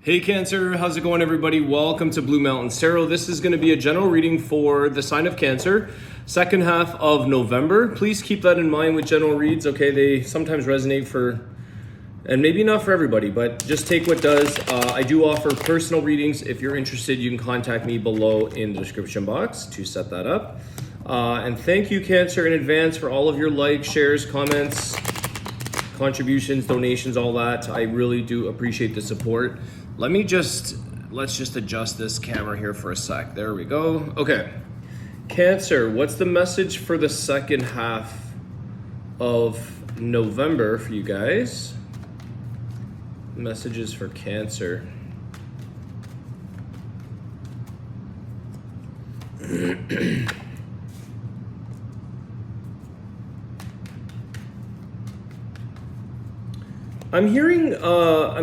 Hey Cancer, how's it going everybody? Welcome to Blue Mountains Tarot. This is going to be a general reading for the sign of Cancer, second half of November. Please keep that in mind with general reads, okay? They sometimes resonate for, and maybe not for everybody, but just take what does. I do offer personal readings. If you're interested, you can contact me below in the description box to set that up. And thank you Cancer in advance for all of your likes, shares, comments, contributions, donations, all that. I really do appreciate the support. Let's just adjust this camera here for a sec. There we go. Okay. Cancer, what's the message for the second half of November for you guys? Messages for Cancer. I'm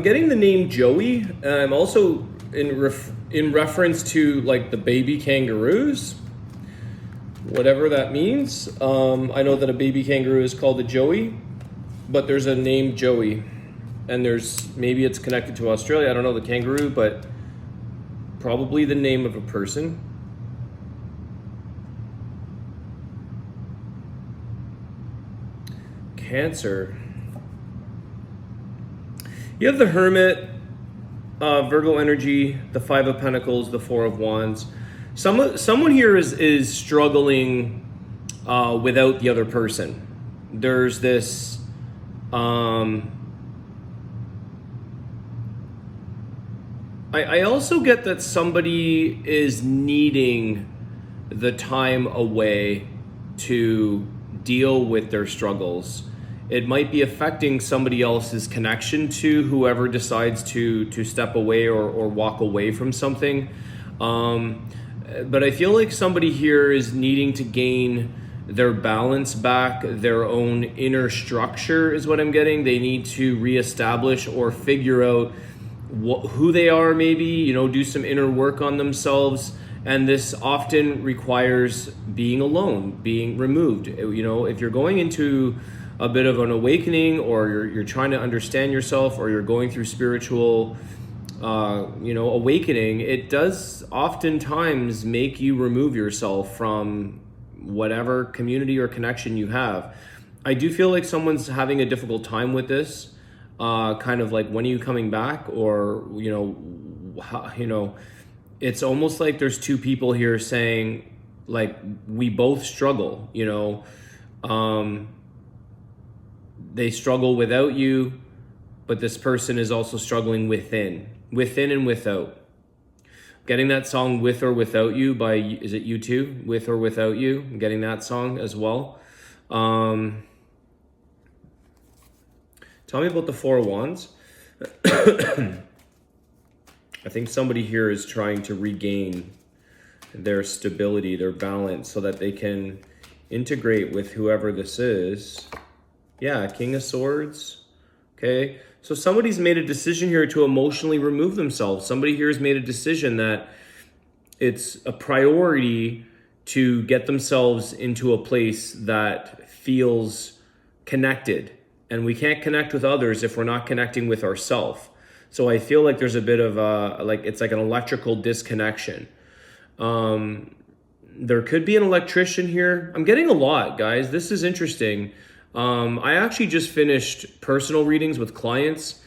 getting the name Joey. I'm also in reference to like the baby kangaroos, whatever that means. I know that a baby kangaroo is called a Joey, but there's a name Joey, and maybe it's connected to Australia. I don't know the kangaroo, but probably the name of a person. Cancer. You have the Hermit, Virgo energy, the Five of Pentacles, the Four of Wands. Someone here is struggling without the other person. There's this I also get that somebody is needing the time away to deal with their struggles. It might be affecting somebody else's connection to whoever decides to step away or walk away from something. But I feel like somebody here is needing to gain their balance back, their own inner structure is what I'm getting. They need to reestablish or figure out who they are, maybe, do some inner work on themselves. And this often requires being alone, being removed. If you're going into a bit of an awakening, or you're trying to understand yourself, or you're going through spiritual awakening, it does oftentimes make you remove yourself from whatever community or connection you have. I do feel like someone's having a difficult time with this, kind of like, when are you coming back? Or it's almost like there's two people here saying, like, we both struggle, they struggle without you, but this person is also struggling within and without. Getting that song With or Without You by, is it U2? With or Without You? I'm getting that song as well. Tell me about the Four of Wands. I think somebody here is trying to regain their stability, their balance, so that they can integrate with whoever this is. Yeah, King of Swords. Okay, so somebody's made a decision here to emotionally remove themselves. Somebody here has made a decision that it's a priority to get themselves into a place that feels connected. And we can't connect with others if we're not connecting with ourselves. So I feel like there's a bit of it's like an electrical disconnection. There could be an electrician here. I'm getting a lot, guys. This is interesting. I actually just finished personal readings with clients,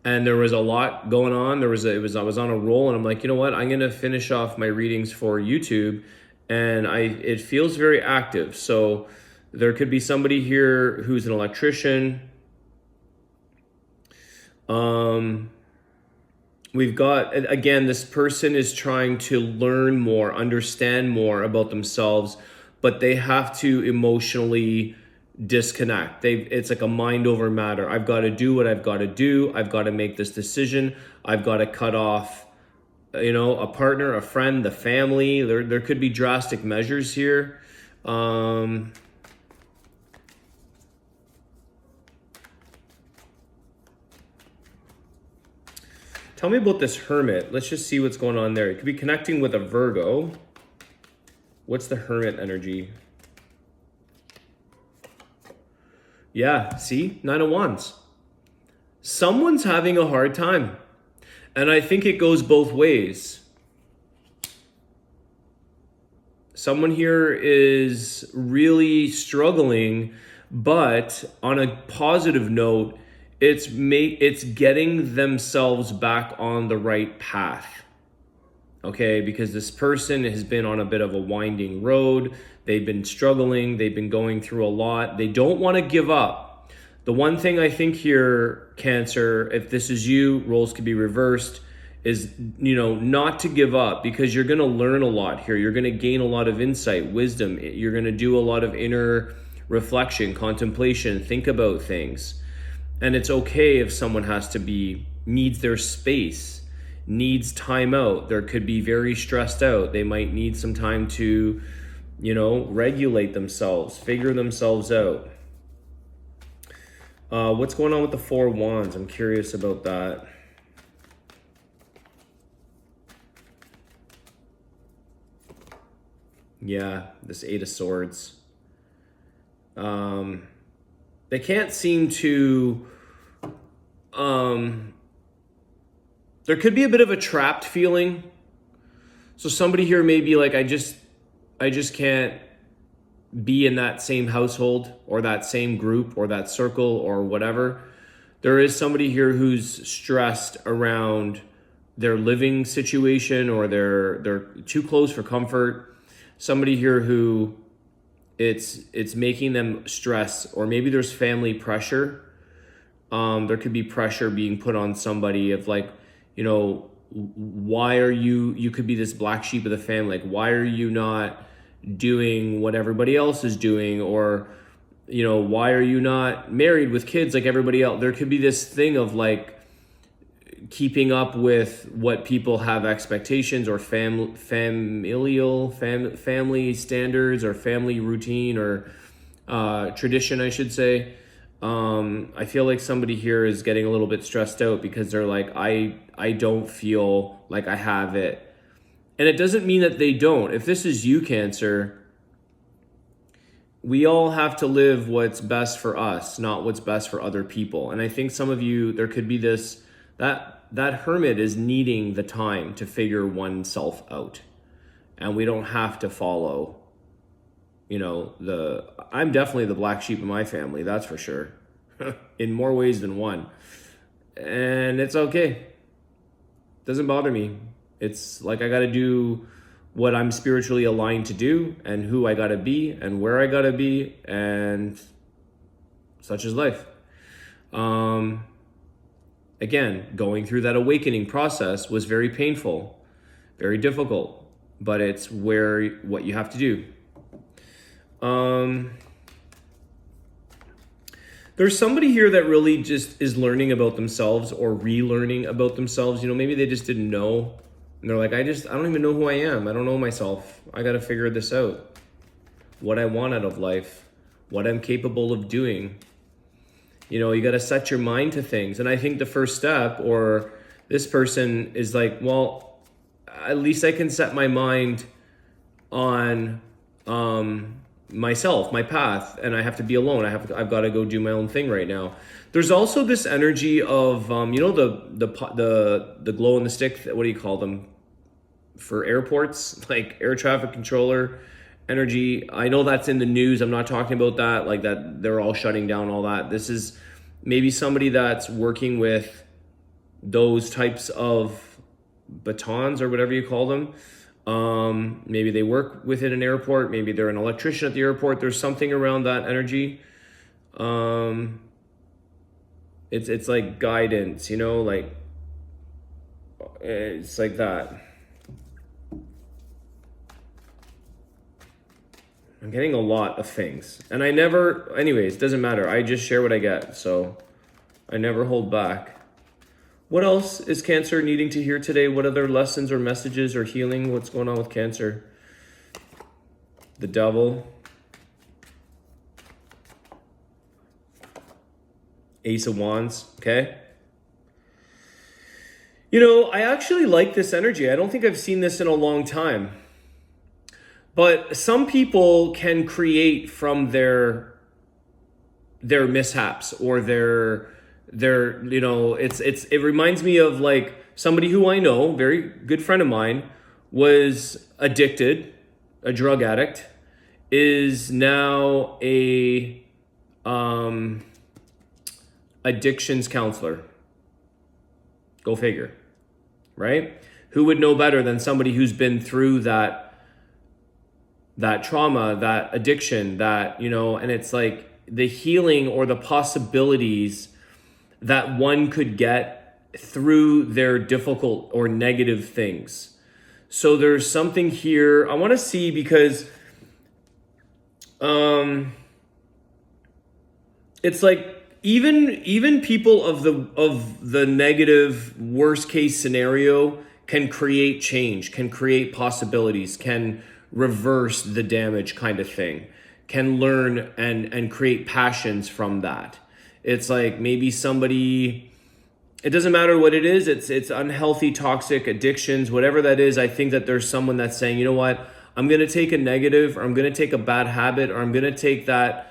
and there was a lot going on. I was on a roll, and I'm like, you know what? I'm going to finish off my readings for YouTube, and it feels very active. So there could be somebody here who's an electrician. We've got, again, this person is trying to learn more, understand more about themselves, but they have to emotionally disconnect. It's like a mind over matter. I've got to do what I've got to do. I've got to make this decision. I've got to cut off, a partner, a friend, the family. There could be drastic measures here. Tell me about this Hermit. Let's just see what's going on there. It could be connecting with a Virgo. What's the Hermit energy? Yeah, see? Nine of Wands. Someone's having a hard time. And I think it goes both ways. Someone here is really struggling, but on a positive note, it's getting themselves back on the right path. Okay, because this person has been on a bit of a winding road. They've been struggling. They've been going through a lot. They don't want to give up. The one thing I think here, Cancer, if this is you, roles could be reversed, is, not to give up, because you're going to learn a lot here. You're going to gain a lot of insight, wisdom. You're going to do a lot of inner reflection, contemplation, think about things. And it's okay if someone needs their space, needs time out. There could be very stressed out. They might need some time to, regulate themselves, figure themselves out. What's going on with the Four of Wands? I'm curious about that. Yeah, this Eight of Swords. They can't seem to... there could be a bit of a trapped feeling. So somebody here may be like, I just can't be in that same household or that same group or that circle or whatever. There is somebody here who's stressed around their living situation, or they're too close for comfort. Somebody here who it's making them stress, or maybe there's family pressure. There could be pressure being put on somebody of like, why are you could be this black sheep of the family. Like, why are you not doing what everybody else is doing? Or, why are you not married with kids like everybody else? There could be this thing of like keeping up with what people have expectations, or family standards, or family routine, or tradition, I should say. I feel like somebody here is getting a little bit stressed out because they're like, I don't feel like I have it. And it doesn't mean that they don't. If this is you, Cancer, we all have to live what's best for us, not what's best for other people. And I think some of you, there could be this, that hermit is needing the time to figure oneself out. And we don't have to follow, I'm definitely the black sheep of my family, that's for sure. In more ways than one. And it's okay. Doesn't bother me. It's like I got to do what I'm spiritually aligned to do, and who I got to be, and where I got to be, and such is life. Again, going through that awakening process was very painful, very difficult, but it's what you have to do. There's somebody here that really just is learning about themselves, or relearning about themselves. Maybe they just didn't know. And they're like, I don't even know who I am. I don't know myself. I got to figure this out. What I want out of life, what I'm capable of doing. You got to set your mind to things. And I think the first step, or this person is like, well, at least I can set my mind on myself, my path, and I have to be alone. I've got to go do my own thing right now. There's also this energy of the glow in the stick. What do you call them for airports? Like air traffic controller energy. I know that's in the news. I'm not talking about that. Like that they're all shutting down all that. This is maybe somebody that's working with those types of batons, or whatever you call them. Maybe they work within an airport. Maybe they're an electrician at the airport. There's something around that energy. It's like guidance, like it's like that. I'm getting a lot of things, and anyways, doesn't matter. I just share what I get, so I never hold back. What else is Cancer needing to hear today? What other lessons or messages or healing? What's going on with Cancer? The Devil. Ace of Wands, okay? I actually like this energy. I don't think I've seen this in a long time. But some people can create from their mishaps, or it reminds me of like somebody who I know, very good friend of mine, was addicted, a drug addict, is now a addictions counselor. Go figure, right? Who would know better than somebody who's been through that trauma, that addiction, that, and it's like the healing or the possibilities that one could get through their difficult or negative things. So there's something here I want to see, because it's like even people of the negative worst case scenario can create change, can create possibilities, can reverse the damage kind of thing, can learn and create passions from that. It's like maybe somebody, it doesn't matter what it is, it's unhealthy, toxic addictions, whatever that is. I think that there's someone that's saying, you know what, I'm going to take a negative, or I'm going to take a bad habit, or I'm going to take that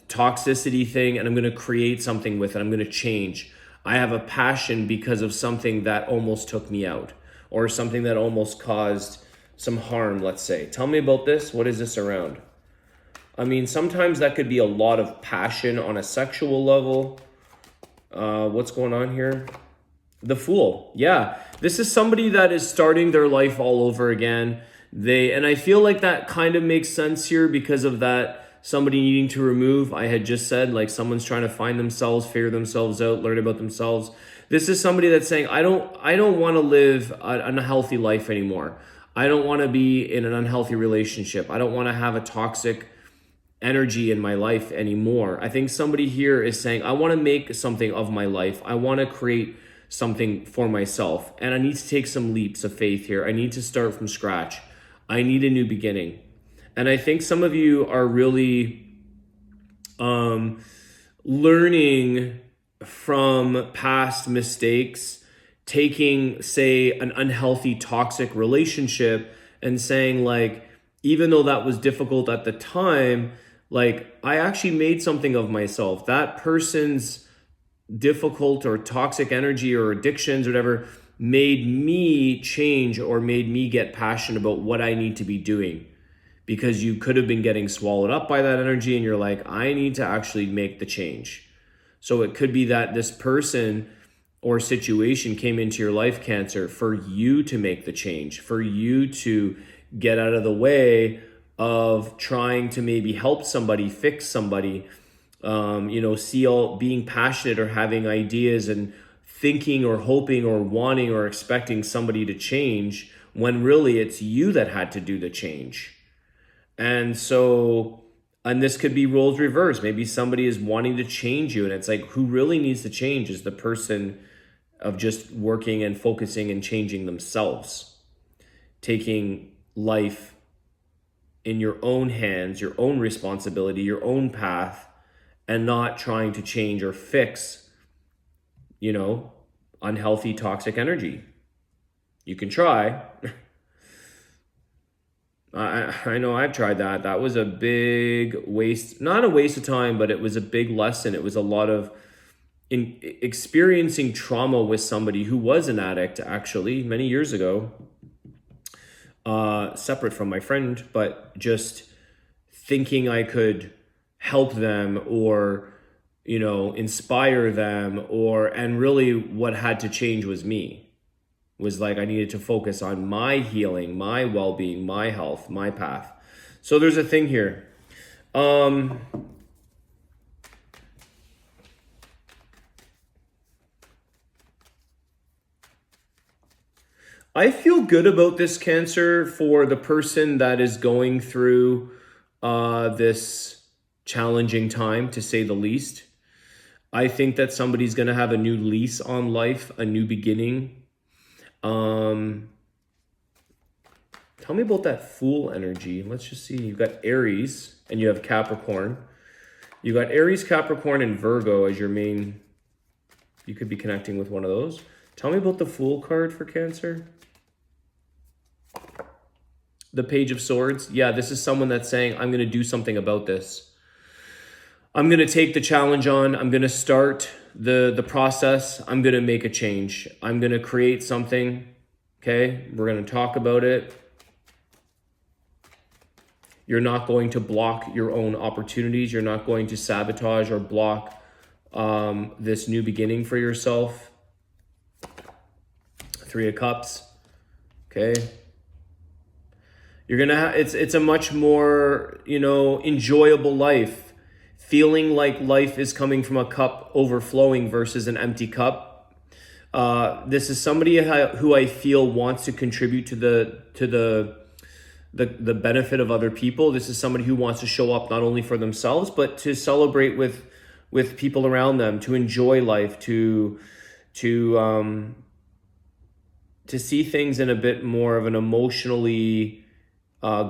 toxicity thing and I'm going to create something with it. I'm going to change. I have a passion because of something that almost took me out, or something that almost caused some harm, let's say. Tell me about this. What is this around? I mean, sometimes that could be a lot of passion on a sexual level. What's going on here? The Fool. Yeah, this is somebody that is starting their life all over again. And I feel like that kind of makes sense here because of that somebody needing to remove. I had just said, like, someone's trying to find themselves, figure themselves out, learn about themselves. This is somebody that's saying, I don't want to live an unhealthy life anymore. I don't want to be in an unhealthy relationship. I don't want to have a toxic energy in my life anymore. I think somebody here is saying, I want to make something of my life. I want to create something for myself. And I need to take some leaps of faith here. I need to start from scratch. I need a new beginning. And I think some of you are really learning from past mistakes, taking, say, an unhealthy, toxic relationship and saying, like, even though that was difficult at the time, like, I actually made something of myself. That person's difficult or toxic energy or addictions or whatever made me change, or made me get passionate about what I need to be doing. Because you could have been getting swallowed up by that energy and you're like, I need to actually make the change. So it could be that this person or situation came into your life, Cancer, for you to make the change, for you to get out of the way of trying to maybe help somebody, fix somebody, being passionate or having ideas and thinking or hoping or wanting or expecting somebody to change, when really it's you that had to do the change. And this could be roles reversed. Maybe somebody is wanting to change you, and it's like, who really needs to change is the person of just working and focusing and changing themselves, taking life in your own hands, your own responsibility, your own path, and not trying to change or fix, unhealthy, toxic energy. You can try. I know I've tried that. That was a big waste, not a waste of time, but it was a big lesson. It was a lot of experiencing trauma with somebody who was an addict, actually, many years ago, separate from my friend, but just thinking I could help them or, inspire them, and really what had to change was me. Was like, I needed to focus on my healing, my well-being, my health, my path. So there's a thing here. I feel good about this, Cancer, for the person that is going through this challenging time, to say the least. I think that somebody's going to have a new lease on life, a new beginning. Tell me about that Fool energy. Let's just see. You've got Aries and you have Capricorn. You got Aries, Capricorn, and Virgo as your main. You could be connecting with one of those. Tell me about the Fool card for Cancer. The Page of Swords. Yeah, this is someone that's saying, I'm going to do something about this. I'm going to take the challenge on. I'm going to start the process. I'm going to make a change. I'm going to create something. Okay, we're going to talk about it. You're not going to block your own opportunities. You're not going to sabotage or block this new beginning for yourself. 3 of Cups. Okay. You're gonna it's a much more, enjoyable life. Feeling like life is coming from a cup overflowing versus an empty cup. This is somebody who I feel wants to contribute to the benefit of other people. This is somebody who wants to show up not only for themselves, but to celebrate with people around them, to enjoy life, to see things in a bit more of an emotionally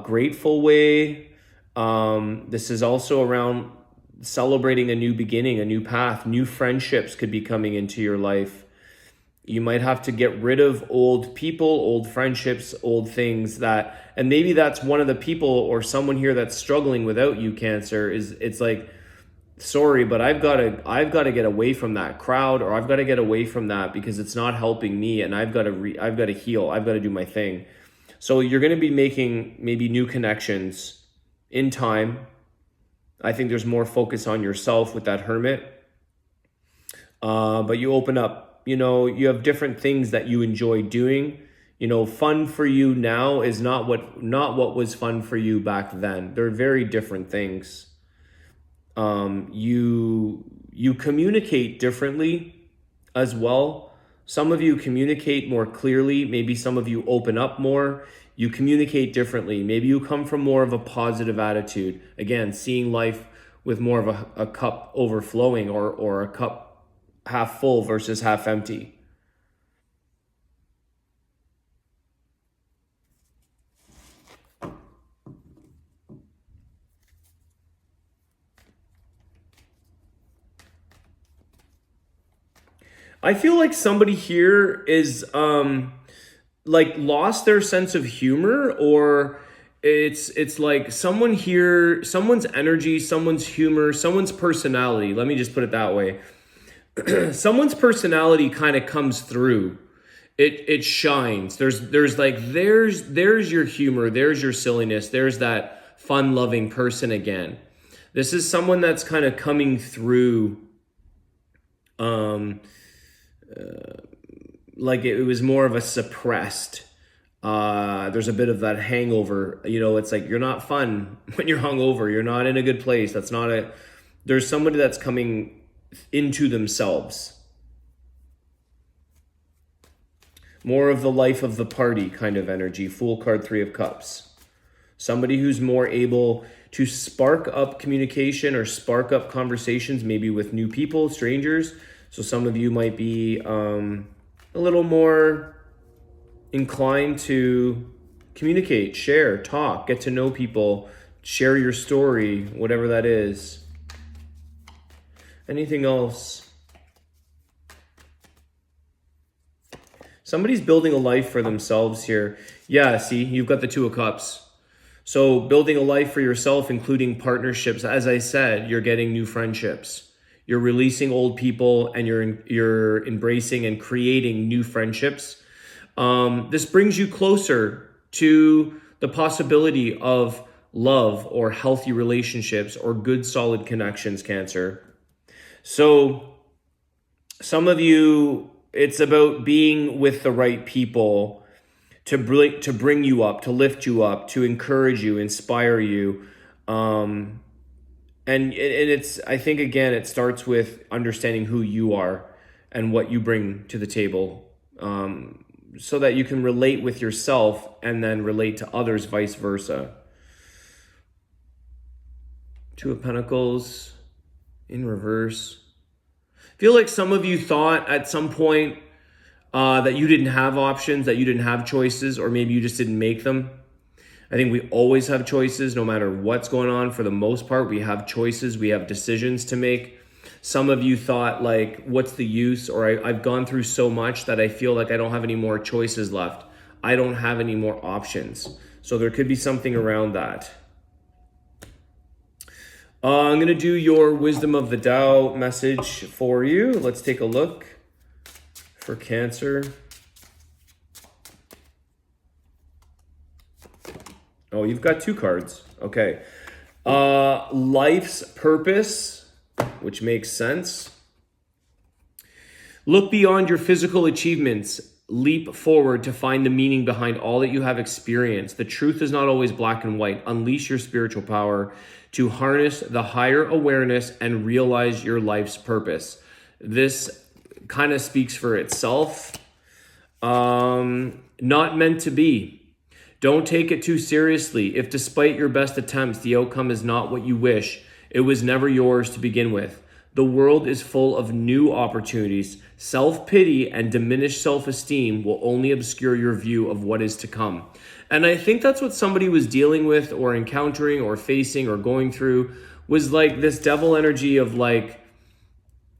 grateful way. This is also around celebrating a new beginning, a new path. New friendships could be coming into your life. You might have to get rid of old people, old friendships, old things and maybe that's one of the people or someone here that's struggling without you, Cancer, it's like, sorry, but I've got to get away from that crowd, or I've got to get away from that because it's not helping me, and I've got to heal. I've got to do my thing. So you're going to be making maybe new connections in time. I think there's more focus on yourself with that Hermit. But you open up, you have different things that you enjoy doing. Fun for you now is not what was fun for you back then. They're very different things. You communicate differently as well. Some of you communicate more clearly. Maybe some of you open up more. You communicate differently. Maybe you come from more of a positive attitude. Again, seeing life with more of a cup overflowing or a cup half full versus half empty. I feel like somebody here is lost their sense of humor, or it's like someone here, someone's energy, someone's humor, someone's personality. Let me just put it that way. Someone's personality kind of comes through. It shines. There's your humor, there's your silliness, there's that fun-loving person again. This is someone that's kind of coming through like it was more of a suppressed, there's a bit of that hangover, it's like you're not fun when you're hungover, you're not in a good place. There's somebody that's coming into themselves. More of the life of the party kind of energy. Fool card, 3 of Cups. Somebody who's more able to spark up communication or spark up conversations, maybe with new people, strangers. So some of you might be a little more inclined to communicate, share, talk, get to know people, share your story, whatever that is. Anything else? Somebody's building a life for themselves here. Yeah, see, you've got the 2 of Cups. So building a life for yourself, including partnerships. As I said, you're getting new friendships. You're releasing old people, and you're embracing and creating new friendships. This brings you closer to the possibility of love or healthy relationships or good, solid connections, Cancer. So some of you, it's about being with the right people to bring you up, to lift you up, to encourage you, inspire you. And it's, I think, again, it starts with understanding who you are and what you bring to the table, so that you can relate with yourself and then relate to others, vice versa. 2 of Pentacles in reverse. I feel like some of you thought at some point that you didn't have options, that you didn't have choices, or maybe you just didn't make them. I think we always have choices, no matter what's going on. For the most part, we have choices, we have decisions to make. Some of you thought, like, what's the use? Or I've gone through so much that I feel like I don't have any more choices left. I don't have any more options. So there could be something around that. I'm going to do your Wisdom of the Tao message for you. Let's take a look for Cancer. Oh, you've got 2 cards. Okay. Life's purpose, which makes sense. Look beyond your physical achievements. Leap forward to find the meaning behind all that you have experienced. The truth is not always black and white. Unleash your spiritual power to harness the higher awareness and realize your life's purpose. This kind of speaks for itself. Not meant to be. Don't take it too seriously. If despite your best attempts, the outcome is not what you wish, it was never yours to begin with. The world is full of new opportunities. Self-pity and diminished self-esteem will only obscure your view of what is to come. And I think that's what somebody was dealing with or encountering or facing or going through, was like this devil energy of like,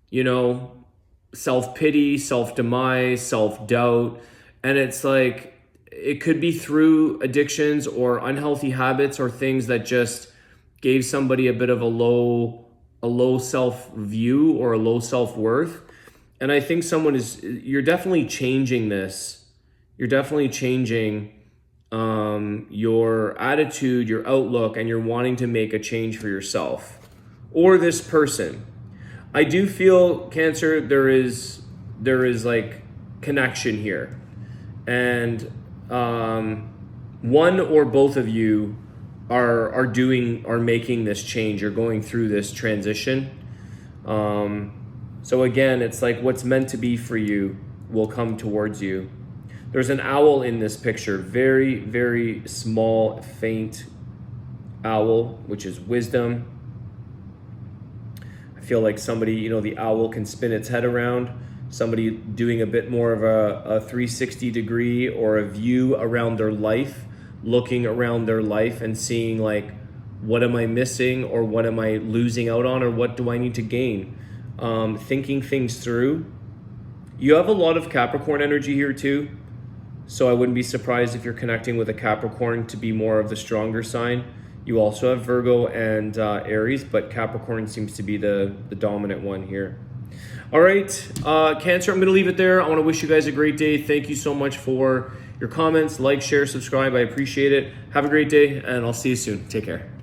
you know, self-pity, self-demise, self-doubt. And it's like, it could be through addictions or unhealthy habits or things that just gave somebody a bit of a low self-view or a low self-worth. And I think you're definitely changing this. You're definitely changing your attitude, your outlook, and you're wanting to make a change for yourself or this person. I do feel, Cancer, there is like connection here. And one or both of you are making this change. You're going through this transition. So again, it's like what's meant to be for you will come towards you. There's an owl in this picture, very, very small, faint owl, which is wisdom. I feel like somebody, you know, the owl can spin its head around. Somebody doing a bit more of a 360 degree or a view around their life, looking around their life and seeing like, what am I missing or what am I losing out on or what do I need to gain? Thinking things through. You have a lot of Capricorn energy here too. So I wouldn't be surprised if you're connecting with a Capricorn to be more of the stronger sign. You also have Virgo and Aries, but Capricorn seems to be the dominant one here. All right, Cancer, I'm going to leave it there. I want to wish you guys a great day. Thank you so much for your comments. Like, share, subscribe. I appreciate it. Have a great day, and I'll see you soon. Take care.